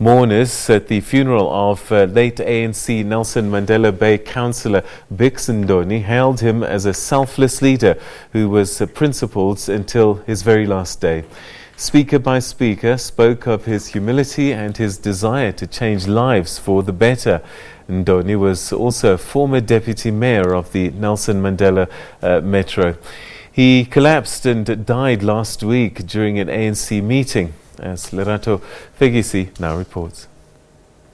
Mourners at the funeral of late ANC Nelson Mandela Bay councillor Bicks Ndoni hailed him as a selfless leader who was principled until his very last day. Speaker by speaker spoke of his humility and his desire to change lives for the better. Ndoni was also a former deputy mayor of the Nelson Mandela Metro. He collapsed and died last week during an ANC meeting, as Lerato Fekisi now reports.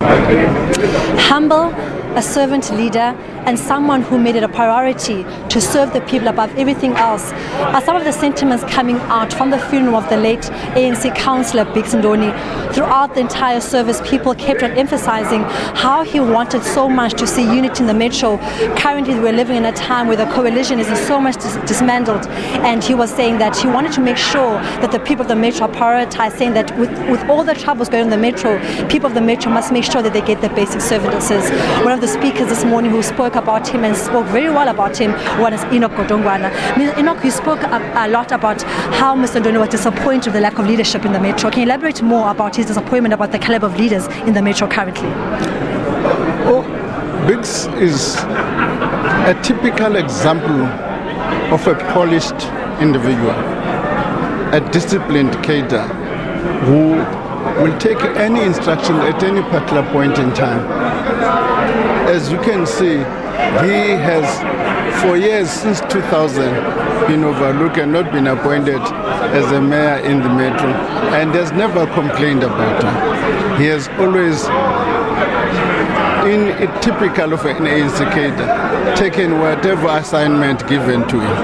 Humble, a servant leader, and someone who made it a priority to serve the people above everything else are some of the sentiments coming out from the funeral of the late ANC councillor Bicks Ndoni. Throughout the entire service, people kept on emphasizing how he wanted so much to see unity in the Metro. Currently, we're living in a time where the coalition is so much dismantled, and he was saying that he wanted to make sure that the people of the Metro are prioritized, saying that with all the troubles going on in the Metro, people of the Metro must make sure that they get the basic services. One of the speakers this morning who spoke about him and spoke very well about him was Enoch. Enoch, you spoke a lot about how Mr. Ndoni was disappointed with the lack of leadership in the Metro. Can you elaborate more about his disappointment about the caliber of leaders in the Metro currently? Bicks is a typical example of a polished individual, a disciplined cadre who will take any instruction at any particular point in time. As you can see, he has for years since 2000 been overlooked and not been appointed as a mayor in the Metro, and has never complained about it. He has always, in a typical of an ANC cadre, taken whatever assignment given to him.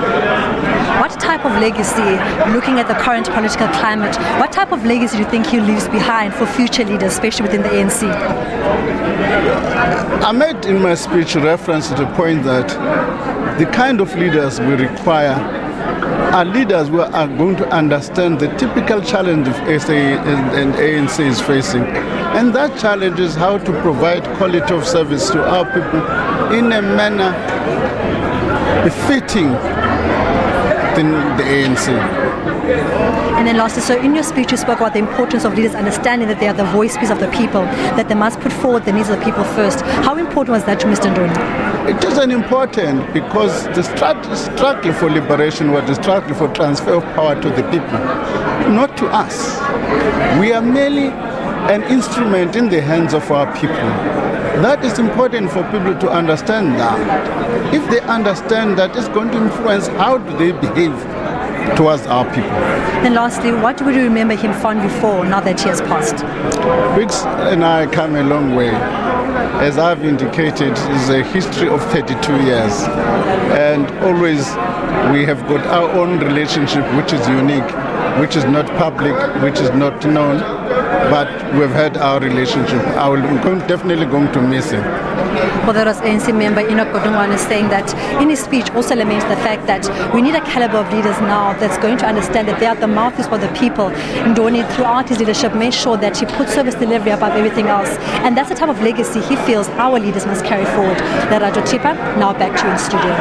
What type of legacy, looking at the current political climate, what type of legacy do you think he leaves behind for future leaders, especially within the ANC? I made in my speech reference to the point that the kind of leaders we require are leaders who are going to understand the typical challenge of SA and ANC is facing. And that challenge is how to provide quality of service to our people in a manner befitting the ANC. And then lastly, so in your speech you spoke about the importance of leaders understanding that they are the voices of the people, that they must put forward the needs of the people first. How important was that to Mr. Ndoni? It is important because the struggle for liberation was the struggle for transfer of power to the people, not to us. We are merely an instrument in the hands of our people. That is important for people to understand that. If they understand that, it's going to influence how do they behave towards our people. And lastly, what would you remember him fondly for now that he has passed? Bicks and I come a long way. As I've indicated, it's a history of 32 years. And always we have got our own relationship which is unique, which is not public, which is not known, but we've had our relationship. I'm definitely going to miss him. Well, there was ANC member Enoch saying that in his speech also laments the fact that we need a caliber of leaders now that's going to understand that they are the mouthpiece for the people. Ndoni, throughout his leadership, made sure that he put service delivery above everything else. And that's the type of legacy he feels our leaders must carry forward. Lerato, now back to you in studio.